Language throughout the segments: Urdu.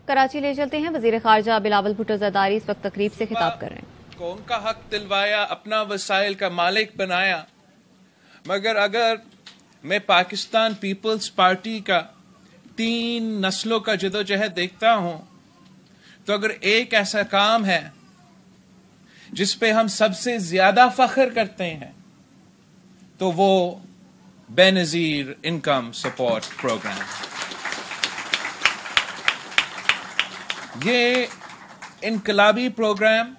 کراچی لے چلتے ہیں. وزیر خارجہ بلاول بھٹو زرداری اس وقت تقریب سے خطاب کر رہے ہیں. قوم کا حق دلوایا، اپنا وسائل کا مالک بنایا، مگر اگر میں پاکستان پیپلز پارٹی کا 3 نسلوں کا جدوجہد دیکھتا ہوں تو اگر ایک ایسا کام ہے جس پہ ہم سب سے زیادہ فخر کرتے ہیں تو وہ بے نظیر انکم سپورٹ پروگرام. یہ انقلابی پروگرام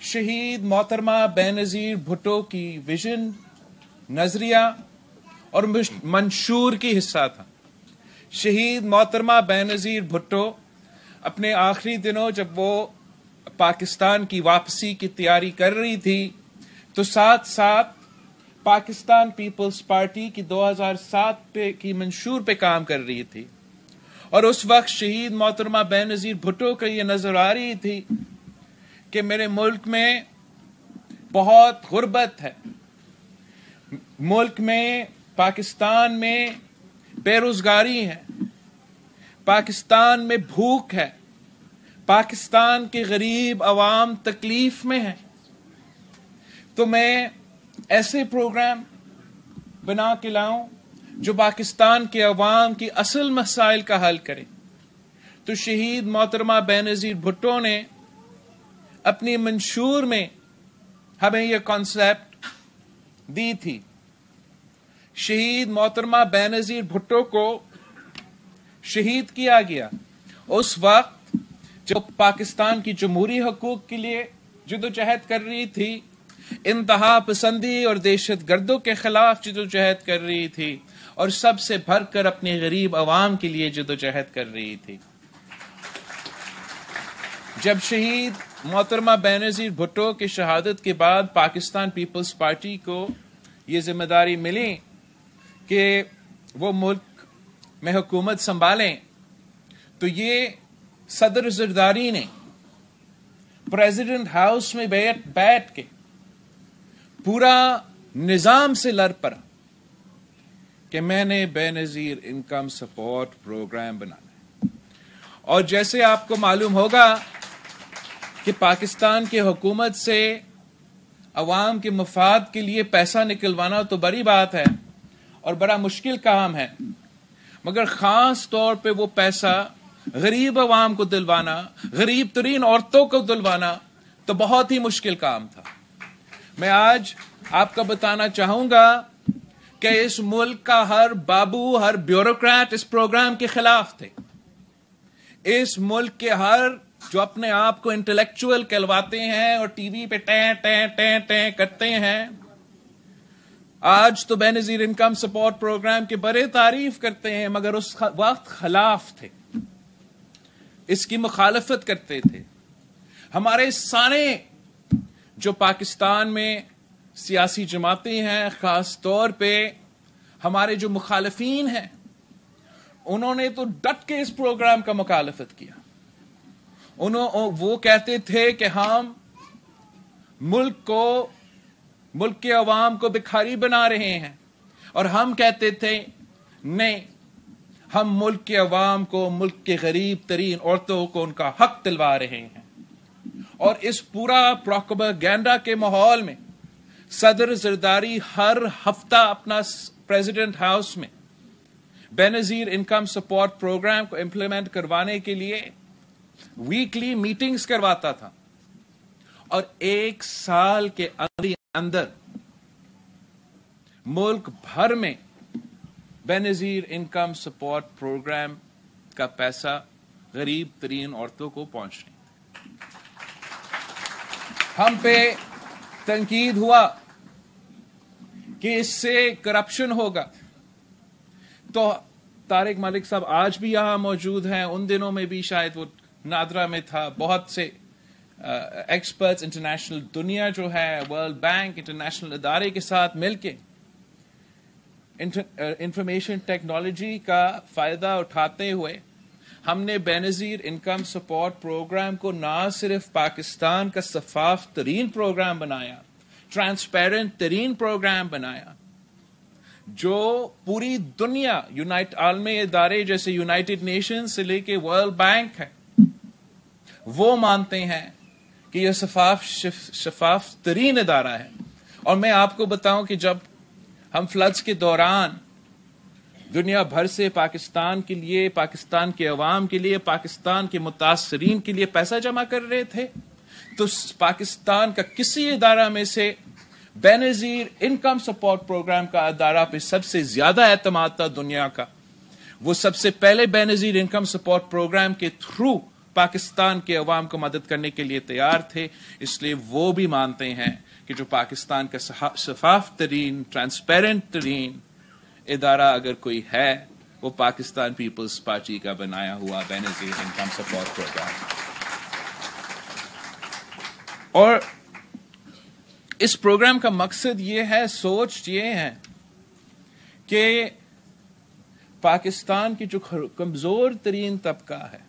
شہید محترمہ بے نظیر بھٹو کی ویژن، نظریہ اور منشور کی حصہ تھا. شہید محترمہ بے نظیر بھٹو اپنے آخری دنوں جب وہ پاکستان کی واپسی کی تیاری کر رہی تھی تو ساتھ ساتھ پاکستان پیپلز پارٹی کی 2007 کی منشور پہ کام کر رہی تھی، اور اس وقت شہید محترمہ بے نظیر بھٹو کو یہ نظر آ رہی تھی کہ میرے ملک میں بہت غربت ہے، ملک میں پاکستان میں بے روزگاری ہے، پاکستان میں بھوک ہے، پاکستان کے غریب عوام تکلیف میں ہیں. تو میں ایسے پروگرام بنا کے لاؤں جو پاکستان کے عوام کی اصل مسائل کا حل کرے. تو شہید محترمہ بے نظیر بھٹو نے اپنی منشور میں ہمیں یہ کانسیپٹ دی تھی. شہید محترمہ بے نظیر بھٹو کو شہید کیا گیا اس وقت جب پاکستان کی جمہوری حقوق کے لیے جدوجہد کر رہی تھی، انتہا پسندی اور دہشت گردوں کے خلاف جدوجہد کر رہی تھی، اور سب سے بڑھ کر اپنے غریب عوام کے لیے جدوجہد کر رہی تھی. جب شہید محترمہ بے نظیر بھٹو کی شہادت کے بعد پاکستان پیپلز پارٹی کو یہ ذمہ داری ملی کہ وہ ملک میں حکومت سنبھالیں، تو یہ صدر زرداری نے پریزیڈنٹ ہاؤس میں بیٹھ کے پورا نظام سے لڑ پڑا کہ میں نے بے نظیر انکم سپورٹ پروگرام بنانا ہے. اور جیسے آپ کو معلوم ہوگا کہ پاکستان کی حکومت سے عوام کے مفاد کے لیے پیسہ نکلوانا تو بڑی بات ہے اور بڑا مشکل کام ہے، مگر خاص طور پہ وہ پیسہ غریب عوام کو دلوانا، غریب ترین عورتوں کو دلوانا تو بہت ہی مشکل کام تھا. میں آج آپ کو بتانا چاہوں گا کہ اس ملک کا ہر بابو، ہر بیوروکریٹ اس پروگرام کے خلاف تھے. اس ملک کے ہر جو اپنے آپ کو انٹلیکچوئل کہلواتے ہیں اور ٹی وی پہ ٹیں ٹیں ٹیں ٹیں کرتے ہیں، آج تو بے نظیر انکم سپورٹ پروگرام کے بڑے تعریف کرتے ہیں، مگر اس وقت خلاف تھے، اس کی مخالفت کرتے تھے. ہمارے سارے جو پاکستان میں سیاسی جماعتیں ہیں، خاص طور پہ ہمارے جو مخالفین ہیں، انہوں نے تو ڈٹ کے اس پروگرام کا مخالفت کیا. وہ کہتے تھے کہ ہم ملک کے عوام کو بھکاری بنا رہے ہیں، اور ہم کہتے تھے نہیں، ہم ملک کے عوام کو، ملک کے غریب ترین عورتوں کو ان کا حق دلوا رہے ہیں. اور اس پورا پروپیگنڈا کے ماحول میں صدر زرداری ہر ہفتہ اپنا پریزیڈنٹ ہاؤس میں بے نظیر انکم سپورٹ پروگرام کو امپلیمنٹ کروانے کے لیے ویکلی میٹنگز کرواتا تھا، اور 1 سال کے اندر ملک بھر میں بے نظیر انکم سپورٹ پروگرام کا پیسہ غریب ترین عورتوں کو پہنچنے. ہم پہ تنقید ہوا کہ اس سے کرپشن ہوگا، تو طارق ملک صاحب آج بھی یہاں موجود ہیں، ان دنوں میں بھی شاید وہ نادرا میں تھا. بہت سے ایکسپرٹس، انٹرنیشنل دنیا جو ہے، ورلڈ بینک، انٹرنیشنل ادارے کے ساتھ مل کے انفارمیشن ٹیکنالوجی کا فائدہ اٹھاتے ہوئے ہم نے بے نظیر انکم سپورٹ پروگرام کو نہ صرف پاکستان کا شفاف ترین پروگرام بنایا، ٹرانسپیرنٹ ترین پروگرام بنایا، جو پوری دنیا، عالمی ادارے جیسے یونائٹڈ نیشنز سے لے کے ورلڈ بینک ہے، وہ مانتے ہیں کہ یہ شفاف ترین ادارہ ہے. اور میں آپ کو بتاؤں کہ جب ہم فلڈز کے دوران دنیا بھر سے پاکستان کے لیے، پاکستان کے عوام کے لیے، پاکستان کے متاثرین کے لیے پیسہ جمع کر رہے تھے، تو پاکستان کا کسی ادارہ میں سے بے نظیر انکم سپورٹ پروگرام کا ادارہ پہ سب سے زیادہ اعتماد تھا دنیا کا. وہ سب سے پہلے بے نظیر انکم سپورٹ پروگرام کے تھرو پاکستان کے عوام کو مدد کرنے کے لیے تیار تھے. اس لیے وہ بھی مانتے ہیں کہ جو پاکستان کا شفاف ترین، ٹرانسپیرنٹ ترین ادارہ اگر کوئی ہے، وہ پاکستان پیپلز پارٹی کا بنایا ہوا بے نظیر انکم سپورٹ پروگرام. اور اس پروگرام کا مقصد یہ ہے، سوچ یہ ہے کہ پاکستان کی جو کمزور ترین طبقہ ہے،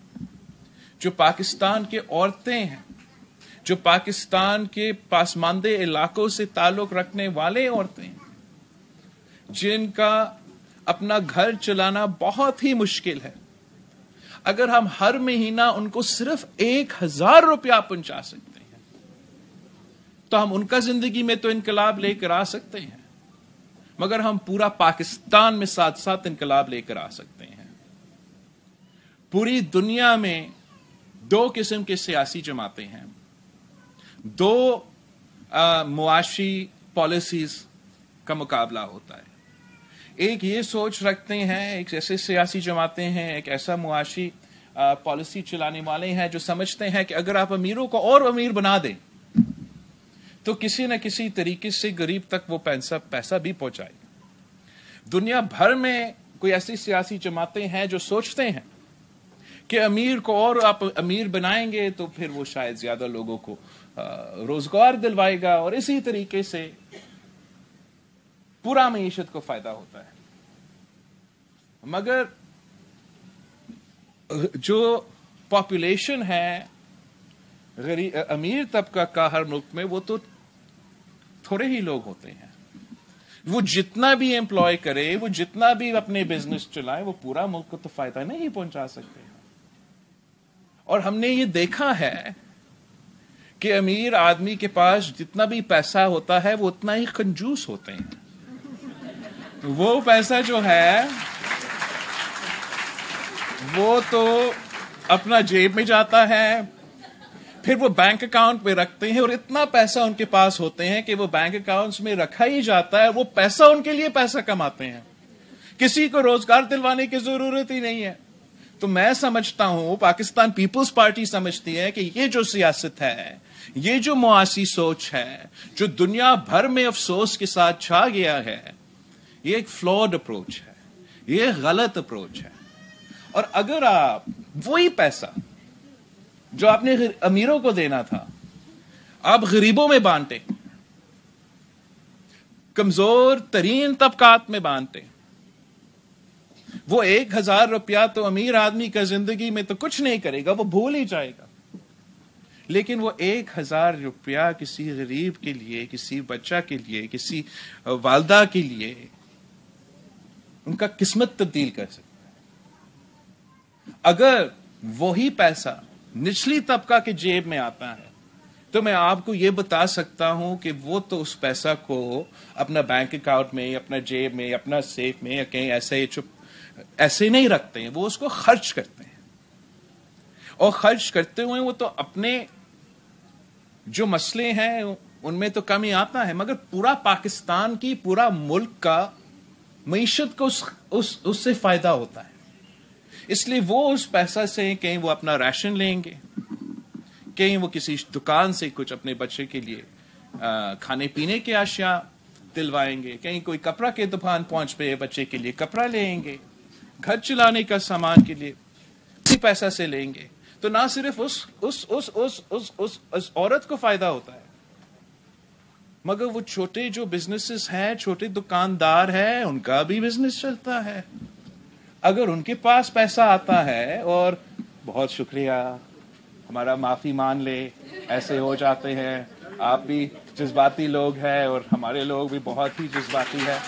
جو پاکستان کے عورتیں ہیں، جو پاکستان کے پسماندہ علاقوں سے تعلق رکھنے والے عورتیں ہیں، جن کا اپنا گھر چلانا بہت ہی مشکل ہے، اگر ہم ہر مہینہ ان کو صرف 1000 روپیہ پہنچا سکتے ہیں تو ہم ان کا زندگی میں تو انقلاب لے کر آ سکتے ہیں، مگر ہم پورا پاکستان میں ساتھ ساتھ انقلاب لے کر آ سکتے ہیں. پوری دنیا میں 2 قسم کے سیاسی جماعتیں ہیں، 2 معاشی پالیسیز کا مقابلہ ہوتا ہے. ایک یہ سوچ رکھتے ہیں، ایک ایسے سیاسی جماعتیں ہیں، ایک ایسا معاشی پالیسی چلانے والے ہیں جو سمجھتے ہیں کہ اگر آپ امیروں کو اور امیر بنا دیں تو کسی نہ کسی طریقے سے غریب تک وہ پیسہ بھی پہنچائے. دنیا بھر میں کوئی ایسی سیاسی جماعتیں ہیں جو سوچتے ہیں کہ امیر کو اور آپ امیر بنائیں گے تو پھر وہ شاید زیادہ لوگوں کو روزگار دلوائے گا، اور اسی طریقے سے پورا معیشت کو فائدہ ہوتا ہے. مگر جو پاپولیشن ہے امیر طبقہ کا ہر ملک میں، وہ تو تھوڑے ہی لوگ ہوتے ہیں. وہ جتنا بھی امپلائی کرے، وہ جتنا بھی اپنے بزنس چلائے، وہ پورا ملک کو تو فائدہ نہیں پہنچا سکتے. اور ہم نے یہ دیکھا ہے کہ امیر آدمی کے پاس جتنا بھی پیسہ ہوتا ہے وہ اتنا ہی کنجوس ہوتے ہیں. وہ پیسہ جو ہے وہ تو اپنا جیب میں جاتا ہے، پھر وہ بینک اکاؤنٹ پہ رکھتے ہیں، اور اتنا پیسہ ان کے پاس ہوتے ہیں کہ وہ بینک اکاؤنٹس میں رکھا ہی جاتا ہے. وہ پیسہ ان کے لیے پیسہ کماتے ہیں، کسی کو روزگار دلوانے کی ضرورت ہی نہیں ہے. تو میں سمجھتا ہوں، پاکستان پیپلز پارٹی سمجھتی ہے کہ یہ جو سیاست ہے، یہ جو معاشی سوچ ہے، جو دنیا بھر میں افسوس کے ساتھ چھا گیا ہے، یہ ایک فلاڈ اپروچ ہے، یہ غلط اپروچ ہے. اور اگر آپ وہی پیسہ جو آپ نے امیروں کو دینا تھا آپ غریبوں میں بانٹیں، کمزور ترین طبقات میں بانٹیں، وہ 1000 روپیہ تو امیر آدمی کا زندگی میں تو کچھ نہیں کرے گا، وہ بھول ہی جائے گا. لیکن وہ 1000 روپیہ کسی غریب کے لیے، کسی بچہ کے لیے، کسی والدہ کے لیے ان کا قسمت تبدیل کر سکتا ہے. اگر وہی پیسہ نچلی طبقہ کے جیب میں آتا ہے تو میں آپ کو یہ بتا سکتا ہوں کہ وہ تو اس پیسہ کو اپنا بینک اکاؤنٹ میں، اپنا جیب میں، اپنا سیف میں یا کہیں ایسے نہیں رکھتے ہیں، وہ اس کو خرچ کرتے ہیں. اور خرچ کرتے ہوئے وہ تو اپنے جو مسئلے ہیں ان میں تو کمی آتا ہے، مگر پورا پاکستان کی، پورا ملک کا معیشت کو اس سے فائدہ ہوتا ہے. اس لیے وہ اس پیسہ سے کہیں وہ اپنا راشن لیں گے، کہیں وہ کسی دکان سے کچھ اپنے بچے کے لیے کھانے پینے کے اشیاء دلوائیں گے، کہیں کوئی کپڑا کے دکان پہنچ پہ بچے کے لیے کپڑا لیں گے، گھر چلانے کا سامان کے لیے اسی پیسہ سے لیں گے. تو نہ صرف اس عورت کو فائدہ ہوتا ہے، مگر وہ چھوٹے جو بزنسز ہیں، چھوٹے دکاندار ہیں، ان کا بھی بزنس چلتا ہے. اگر ان کے پاس پیسہ آتا ہے، اور بہت شکریہ، ہمارا معافی مان لے، ایسے ہو جاتے ہیں، آپ بھی جذباتی لوگ ہیں اور ہمارے لوگ بھی بہت ہی جذباتی ہیں.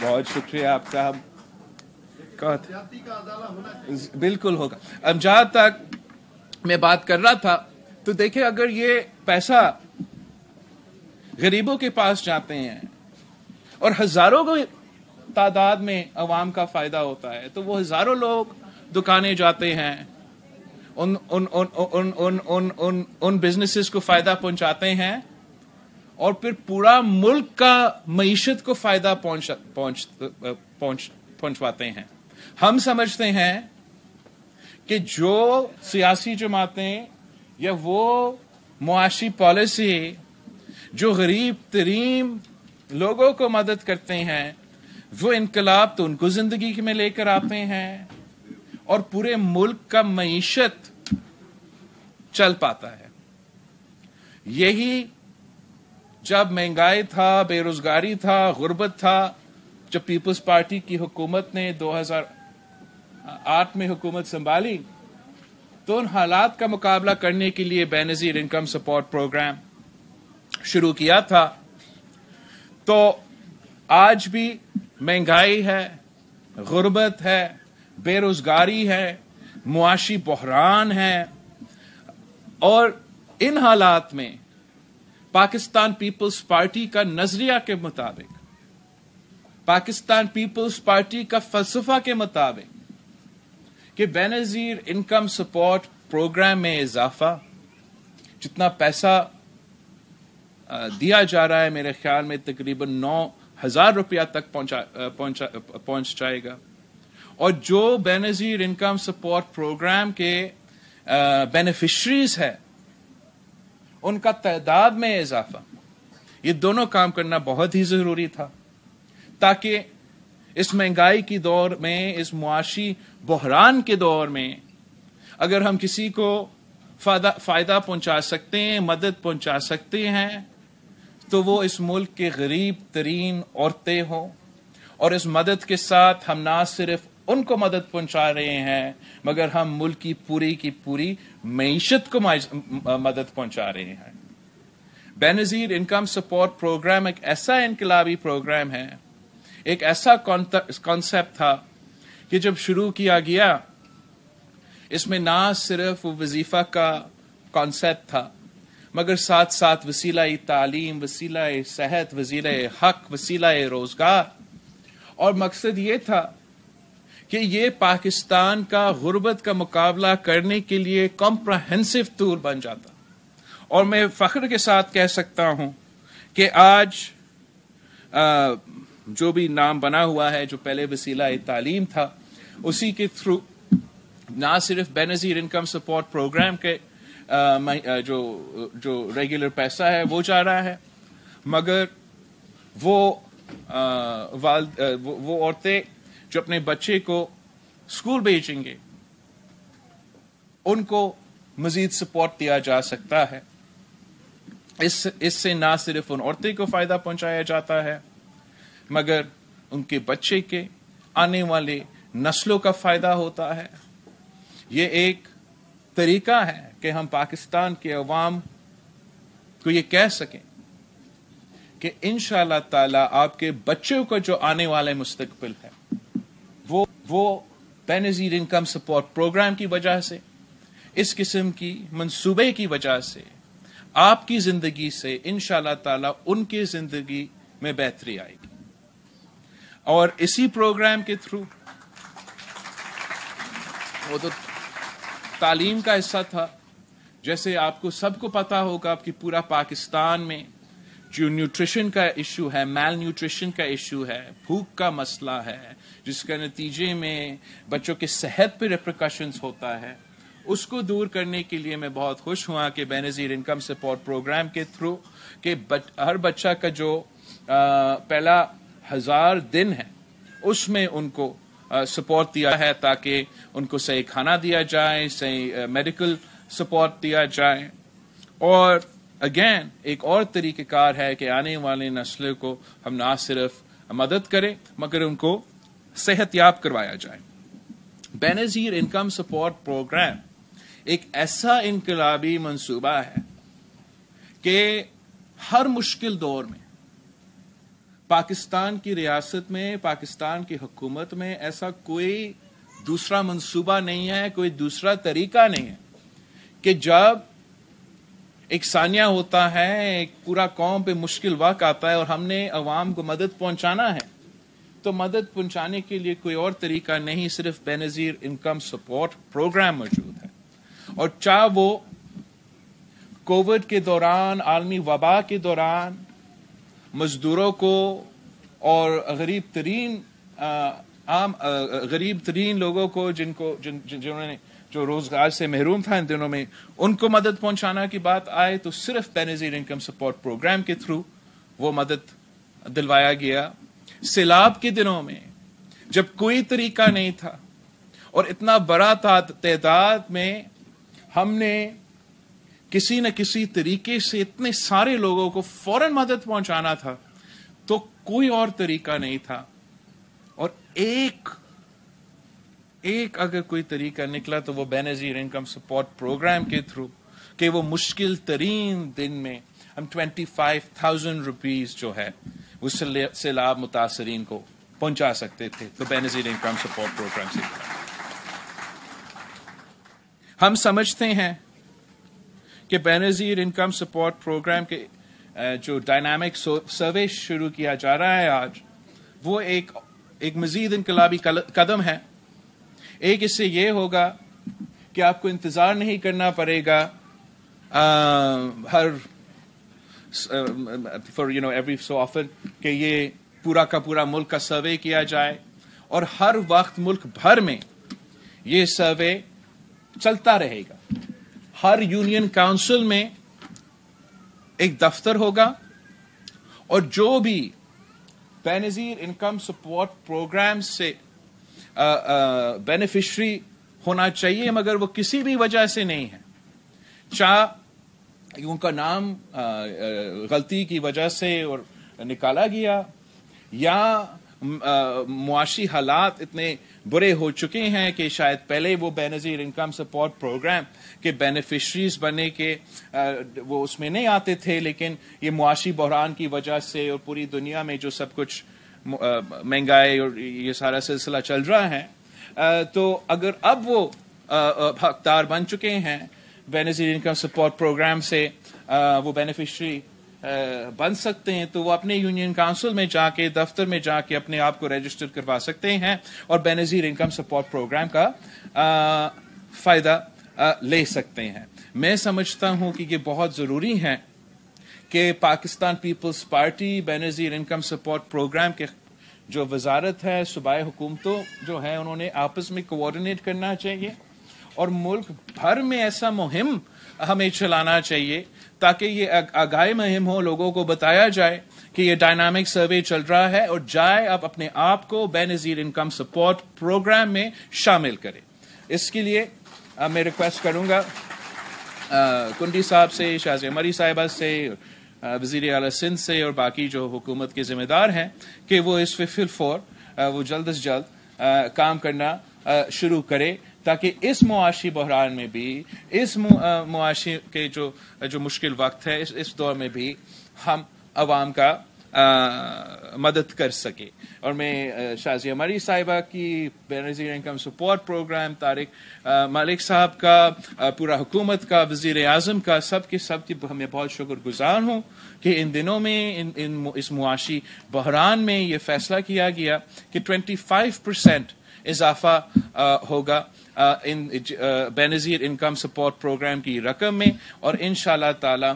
بہت شکریہ آپ کا. بالکل ہوگا. اب جہاں تک میں بات کر رہا تھا تو دیکھیں اگر یہ پیسہ غریبوں کے پاس جاتے ہیں اور ہزاروں کو تعداد میں عوام کا فائدہ ہوتا ہے تو وہ ہزاروں لوگ دکانیں جاتے ہیں, ان بزنسز کو فائدہ پہنچاتے ہیں اور پھر پورا ملک کا معیشت کو فائدہ پہنچواتے ہیں. ہم سمجھتے ہیں کہ جو سیاسی جماعتیں یا وہ معاشی پالیسی جو غریب ترین لوگوں کو مدد کرتے ہیں وہ انقلاب تو ان کو زندگی میں لے کر آتے ہیں اور پورے ملک کا معیشت چل پاتا ہے. یہی جب مہنگائی تھا, بے روزگاری تھا, غربت تھا, جب پیپلز پارٹی کی حکومت نے 2008 میں حکومت سنبھالی تو ان حالات کا مقابلہ کرنے کے لیے بے نظیر انکم سپورٹ پروگرام شروع کیا تھا. تو آج بھی مہنگائی ہے, غربت ہے, بے روزگاری ہے, معاشی بحران ہے, اور ان حالات میں پاکستان پیپلز پارٹی کا نظریہ کے مطابق, پاکستان پیپلز پارٹی کا فلسفہ کے مطابق کہ بے نظیر انکم سپورٹ پروگرام میں اضافہ, جتنا پیسہ دیا جا رہا ہے میرے خیال میں تقریباً 9,000 روپیہ تک پہنچ جائے گا, اور جو بے نظیر انکم سپورٹ پروگرام کے بینیفیشریز ہے ان کا تعداد میں اضافہ, یہ دونوں کام کرنا بہت ہی ضروری تھا تاکہ اس مہنگائی کی دور میں, اس معاشی بحران کے دور میں اگر ہم کسی کو فائدہ پہنچا سکتے ہیں, مدد پہنچا سکتے ہیں تو وہ اس ملک کے غریب ترین عورتیں ہوں, اور اس مدد کے ساتھ ہم نہ صرف ان کو مدد پہنچا رہے ہیں مگر ہم ملک کی پوری معیشت کو مدد پہنچا رہے ہیں. بے نظیر انکم سپورٹ پروگرام ایک ایسا انقلابی پروگرام ہے, ایک ایسا کانسیپٹ تھا کہ جب شروع کیا گیا اس میں نہ صرف وظیفہ کا کانسیپٹ تھا مگر ساتھ ساتھ وسیلہ تعلیم, وسیلہ صحت, وسیلہ حق, وسیلہ روزگار, اور مقصد یہ تھا کہ یہ پاکستان کا غربت کا مقابلہ کرنے کے لیے کمپریہنسو ٹول بن جاتا. اور میں فخر کے ساتھ کہہ سکتا ہوں کہ آج جو بھی نام بنا ہوا ہے, جو پہلے وسیلہ تعلیم تھا, اسی کے تھرو نہ صرف بے نظیر انکم سپورٹ پروگرام کے جو ریگولر پیسہ ہے وہ جا رہا ہے مگر وہ عورتیں جو اپنے بچے کو اسکول بھیجیں گے ان کو مزید سپورٹ دیا جا سکتا ہے. اس سے نہ صرف ان عورتیں کو فائدہ پہنچایا جاتا ہے مگر ان کے بچے کے آنے والے نسلوں کا فائدہ ہوتا ہے. یہ ایک طریقہ ہے کہ ہم پاکستان کے عوام کو یہ کہہ سکیں کہ انشاءاللہ تعالی آپ کے بچوں کا جو آنے والے مستقبل ہے وہ بے نظیر انکم سپورٹ پروگرام کی وجہ سے, اس قسم کی منصوبے کی وجہ سے, آپ کی زندگی سے انشاءاللہ تعالی ان کی زندگی میں بہتری آئے گی. اور اسی پروگرام کے تھرو وہ تو تعلیم کا حصہ تھا, جیسے آپ کو سب کو پتا ہوگا آپ کی پورا پاکستان میں جو نیوٹریشن کا ایشو ہے, میل نیوٹریشن کا ایشو ہے, بھوک کا مسئلہ ہے, جس کے نتیجے میں بچوں کے صحت پہ ریپریکاشنز ہوتا ہے, اس کو دور کرنے کے لیے میں بہت خوش ہوا کہ بے نظیر انکم سپورٹ پروگرام کے تھرو کہ ہر بچہ کا جو پہلا 1000 دن ہے اس میں ان کو سپورٹ دیا ہے تاکہ ان کو صحیح کھانا دیا جائے, صحیح میڈیکل سپورٹ دیا جائے. اور اگین ایک اور طریقہ کار ہے کہ آنے والے نسلوں کو ہم نہ صرف مدد کریں مگر ان کو صحت یاب کروایا جائے. بے نظیر انکم سپورٹ پروگرام ایک ایسا انقلابی منصوبہ ہے کہ ہر مشکل دور میں پاکستان کی ریاست میں، پاکستان کی حکومت میں ایسا کوئی دوسرا منصوبہ نہیں ہے، کوئی دوسرا طریقہ نہیں ہے کہ جب ایک ثانیہ ہوتا ہے، ایک پورا قوم پہ مشکل وقت آتا ہے اور ہم نے عوام کو مدد پہنچانا ہے، تو مدد پہنچانے کے لیے کوئی اور طریقہ نہیں، صرف بے نظیر انکم سپورٹ پروگرام موجود ہے. اور چاہے وہ کووڈ کے دوران، عالمی وبا کے دوران مزدوروں کو اور غریب ترین لوگوں کو جنہوں نے جو روزگار سے محروم تھا ان دنوں میں، ان کو مدد پہنچانا کی بات آئے تو صرف بے نظیر انکم سپورٹ پروگرام کے تھرو وہ مدد دلوایا گیا. سیلاب کے دنوں میں جب کوئی طریقہ نہیں تھا اور اتنا بڑا تعداد میں ہم نے کسی نہ کسی طریقے سے اتنے سارے لوگوں کو فوراً مدد پہنچانا تھا، تو کوئی اور طریقہ نہیں تھا. اور ایک اگر کوئی طریقہ نکلا تو وہ بے نظیر انکم سپورٹ پروگرام کے تھرو، کہ وہ مشکل ترین دن میں ہم 25,000 روپیز جو ہے وہ سیلاب متاثرین کو پہنچا سکتے تھے. تو بے نظیر انکم سپورٹ پروگرام سے ہم سمجھتے ہیں کہ بے نظیر انکم سپورٹ پروگرام کے جو ڈائنامک سروے شروع کیا جا رہا ہے آج، وہ ایک مزید انقلابی قدم ہے. ایک اس سے یہ ہوگا کہ آپ کو انتظار نہیں کرنا پڑے گا ایوری سو آفن کہ یہ پورا کا پورا ملک کا سروے کیا جائے، اور ہر وقت ملک بھر میں یہ سروے چلتا رہے گا. ہر یونین کاؤنسل میں ایک دفتر ہوگا، اور جو بھی بے نظیر انکم سپورٹ پروگرام سے بینیفیشری ہونا چاہیے مگر وہ کسی بھی وجہ سے نہیں ہے، چاہے ان کا نام غلطی کی وجہ سے اور نکالا گیا، یا معاشی حالات اتنے برے ہو چکے ہیں کہ شاید پہلے وہ بے نظیر انکم سپورٹ پروگرام کے بینیفیشریز بنے کے وہ اس میں نہیں آتے تھے، لیکن یہ معاشی بحران کی وجہ سے اور پوری دنیا میں جو سب کچھ مہنگائی اور یہ سارا سلسلہ چل رہا ہے، تو اگر اب وہ حقدار بن چکے ہیں بے نظیر انکم سپورٹ پروگرام سے، وہ بینیفیشری بن سکتے ہیں، تو وہ اپنے یونین کاؤنسل میں جا کے، دفتر میں جا کے اپنے آپ کو رجسٹر کروا سکتے ہیں اور بے نظیر انکم سپورٹ پروگرام کا فائدہ لے سکتے ہیں. میں سمجھتا ہوں کہ یہ بہت ضروری ہے کہ پاکستان پیپلز پارٹی بے نظیر انکم سپورٹ پروگرام کے جو وزارت ہے، صوبائی حکومتوں جو ہے، انہوں نے آپس میں کوآرڈینیٹ کرنا چاہیے اور ملک بھر میں ایسا مہم ہمیں چلانا چاہیے تاکہ یہ آگاہی مہم ہو، لوگوں کو بتایا جائے کہ یہ ڈائنامک سروے چل رہا ہے اور جائے اب اپنے آپ کو بے نظیر انکم سپورٹ پروگرام میں شامل کرے. اس کے لیے میں ریکویسٹ کروں گا کنڈی صاحب سے، شازیہ مری صاحبہ سے، وزیر اعلی سندھ سے اور باقی جو حکومت کے ذمہ دار ہیں کہ وہ اس پہ فل وہ جلد از جلد کام کرنا شروع کرے تاکہ اس معاشی بحران میں بھی، اس معاشی کے جو مشکل وقت ہے، اس دور میں بھی ہم عوام کا مدد کر سکے. اور میں شازیہ مری صاحبہ کی، بے نظیر انکم سپورٹ پروگرام، طارق ملک صاحب کا، پورا حکومت کا، وزیر اعظم کا، سب کی ہمیں بہت شکر گزار ہوں کہ ان دنوں میں اس معاشی بحران میں یہ فیصلہ کیا گیا کہ 25% اضافہ ہوگا بے نظیر انکم سپورٹ پروگرام کی رقم میں، اور انشاءاللہ تعالی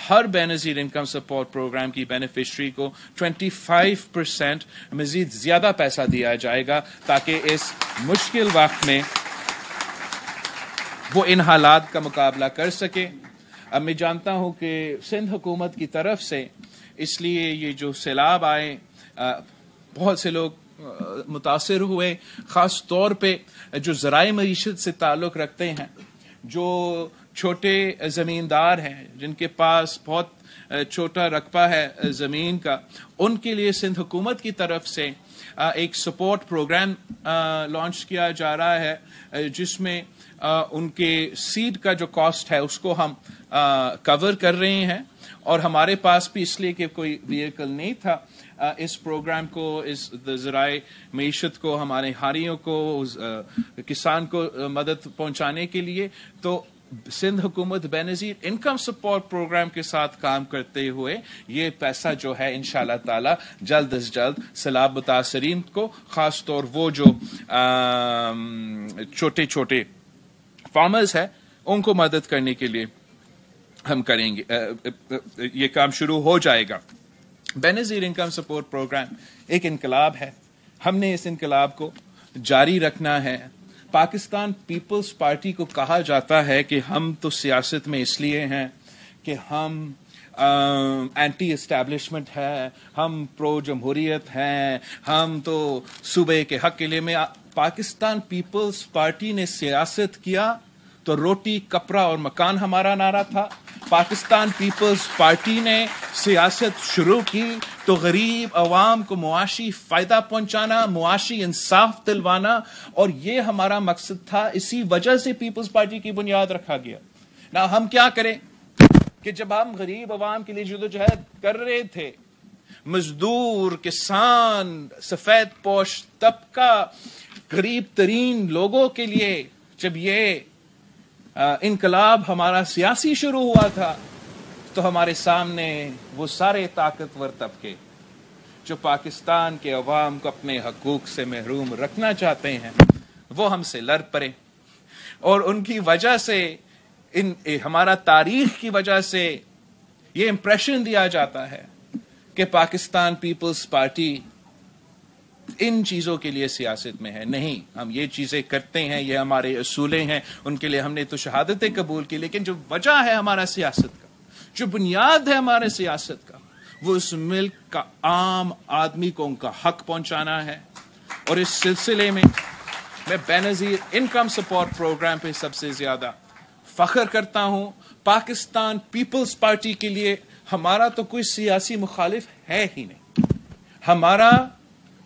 ہر بے نظیر انکم سپورٹ پروگرام کی بینیفیشری کو 25% مزید زیادہ پیسہ دیا جائے گا تاکہ اس مشکل وقت میں وہ ان حالات کا مقابلہ کر سکے. اب میں جانتا ہوں کہ سندھ حکومت کی طرف سے اس لیے یہ جو سیلاب آئے بہت سے لوگ متاثر ہوئے، خاص طور پہ جو ذرائع معیشت سے تعلق رکھتے ہیں، جو چھوٹے زمیندار ہیں، جن کے پاس بہت چھوٹا رقبہ ہے زمین کا، ان کے لیے سندھ حکومت کی طرف سے ایک سپورٹ پروگرام لانچ کیا جا رہا ہے جس میں ان کے سیڈ کا جو کاسٹ ہے اس کو ہم کور کر رہے ہیں، اور ہمارے پاس بھی اس لیے کہ کوئی ویکل نہیں تھا اس پروگرام کو، اس ذرائع معیشت کو، ہمارے ہاریوں کو، کسان کو مدد پہنچانے کے لیے، تو سندھ حکومت بے نظیر انکم سپورٹ پروگرام کے ساتھ کام کرتے ہوئے یہ پیسہ جو ہے انشاءاللہ تعالی جلد از جلد سیلاب متاثرین کو، خاص طور وہ جو چھوٹے چھوٹے فارمرز ہیں ان کو مدد کرنے کے لیے ہم کریں گے، یہ کام شروع ہو جائے گا۔ بے نظیر انکم سپورٹ پروگرام ایک انقلاب ہے، ہم نے اس انقلاب کو جاری رکھنا ہے۔ پاکستان پیپلز پارٹی کو کہا جاتا ہے کہ ہم تو سیاست میں اس لیے ہیں کہ ہم اینٹی اسٹیبلشمنٹ ہے، ہم پرو جمہوریت ہیں، ہم تو صوبے کے حق کے لیے۔ میں پاکستان پیپلز پارٹی نے سیاست کیا تو روٹی کپڑا اور مکان ہمارا نعرہ تھا۔ پاکستان پیپلز پارٹی نے سیاست شروع کی تو غریب عوام کو معاشی فائدہ پہنچانا، معاشی انصاف دلوانا، اور یہ ہمارا مقصد تھا۔ اسی وجہ سے پیپلز پارٹی کی بنیاد رکھا گیا۔ نا ہم کیا کریں کہ جب ہم غریب عوام کے لیے جدوجہد کر رہے تھے، مزدور، کسان، سفید پوش طبقہ، غریب ترین لوگوں کے لیے جب یہ انقلاب ہمارا سیاسی شروع ہوا تھا، تو ہمارے سامنے وہ سارے طاقتور طبقے جو پاکستان کے عوام کو اپنے حقوق سے محروم رکھنا چاہتے ہیں، وہ ہم سے لڑ پڑے، اور ان کی وجہ سے ہمارا تاریخ کی وجہ سے یہ امپریشن دیا جاتا ہے کہ پاکستان پیپلز پارٹی ان چیزوں کے لیے سیاست میں ہے۔ نہیں، ہم یہ چیزیں کرتے ہیں، یہ ہمارے اصولیں ہیں، ان کے لیے ہم نے تو شہادتیں قبول کی، لیکن جو وجہ ہے ہمارا سیاست کا، جو بنیاد ہے ہمارے سیاست کا، وہ اس ملک کا عام آدمی کو ان کا حق پہنچانا ہے۔ اور اس سلسلے میں بے نظیر انکم سپورٹ پروگرام پہ سب سے زیادہ فخر کرتا ہوں۔ پاکستان پیپلز پارٹی کے لیے ہمارا تو کوئی سیاسی مخالف ہے ہی نہیں۔ ہمارا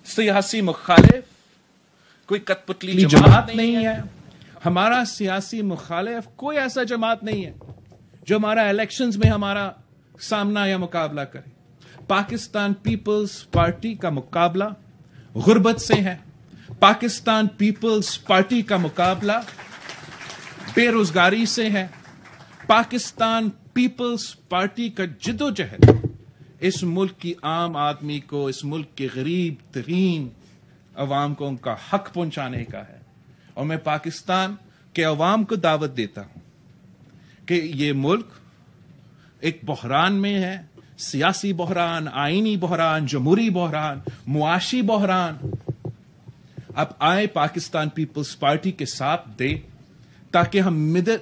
سیاسی مخالف کوئی کٹ پتلی جماعت نہیں ہے، ہمارا سیاسی مخالف کوئی ایسا جماعت نہیں ہے جو ہمارا الیکشنز میں ہمارا سامنا یا مقابلہ کرے۔ پاکستان پیپلز پارٹی کا مقابلہ غربت سے ہے، پاکستان پیپلز پارٹی کا مقابلہ بے روزگاری سے ہے، پاکستان پیپلز پارٹی کا جدوجہد اس ملک کی عام آدمی کو، اس ملک کے غریب ترین عوام کو ان کا حق پہنچانے کا ہے۔ اور میں پاکستان کے عوام کو دعوت دیتا ہوں کہ یہ ملک ایک بحران میں ہے، سیاسی بحران، آئینی بحران، جمہوری بحران، معاشی بحران۔ اب آئے پاکستان پیپلز پارٹی کے ساتھ دے تاکہ ہم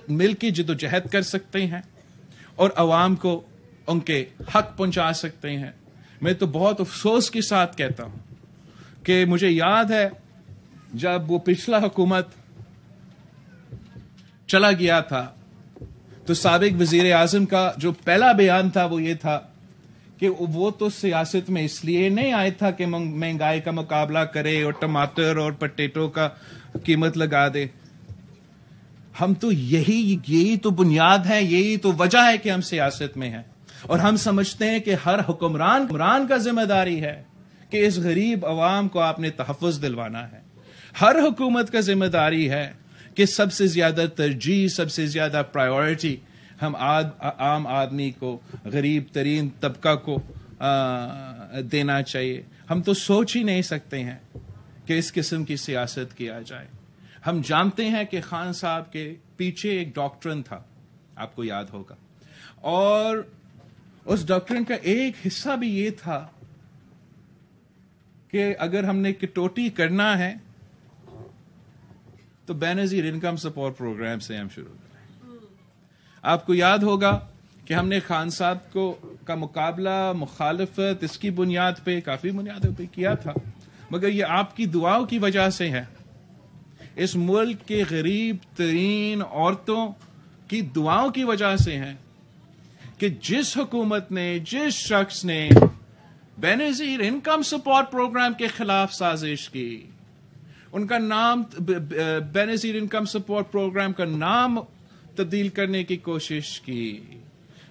مل کے جدوجہد کر سکتے ہیں اور عوام کو ان کے حق پہنچا سکتے ہیں۔ میں تو بہت افسوس کے ساتھ کہتا ہوں کہ مجھے یاد ہے جب وہ پچھلا حکومت چلا گیا تھا تو سابق وزیر اعظم کا جو پہلا بیان تھا وہ یہ تھا کہ وہ تو سیاست میں اس لیے نہیں آیا تھا کہ مہنگائی کا مقابلہ کرے اور ٹماٹر اور پٹیٹو کا قیمت لگا دے۔ ہم تو یہی تو بنیاد ہے، یہی تو وجہ ہے کہ ہم سیاست میں ہیں، اور ہم سمجھتے ہیں کہ ہر حکمران کا ذمہ داری ہے کہ اس غریب عوام کو آپ نے تحفظ دلوانا ہے۔ ہر حکومت کا ذمہ داری ہے کہ سب سے زیادہ ترجیح، سب سے زیادہ پرائیورٹی ہم عام آدمی کو، غریب ترین طبقہ کو دینا چاہیے۔ ہم تو سوچ ہی نہیں سکتے ہیں کہ اس قسم کی سیاست کیا جائے۔ ہم جانتے ہیں کہ خان صاحب کے پیچھے ایک ڈاکٹرن تھا، آپ کو یاد ہوگا، اور اس ڈاکٹرن کا ایک حصہ بھی یہ تھا کہ اگر ہم نے کٹوتی کرنا ہے تو بے نظیر انکم سپورٹ پروگرام سے ہم شروع کریں۔ آپ کو یاد ہوگا کہ ہم نے خان صاحب کا مقابلہ، مخالفت اس کی بنیاد پہ، کافی بنیادوں پہ کیا تھا، مگر یہ آپ کی دعاؤں کی وجہ سے ہے، اس ملک کے غریب ترین عورتوں کی دعاؤں کی وجہ سے ہے کہ جس حکومت نے، جس شخص نے بے نظیر انکم سپورٹ پروگرام کے خلاف سازش کی، ان کا نام بے نظیر انکم سپورٹ پروگرام کا نام تبدیل کرنے کی کوشش کی،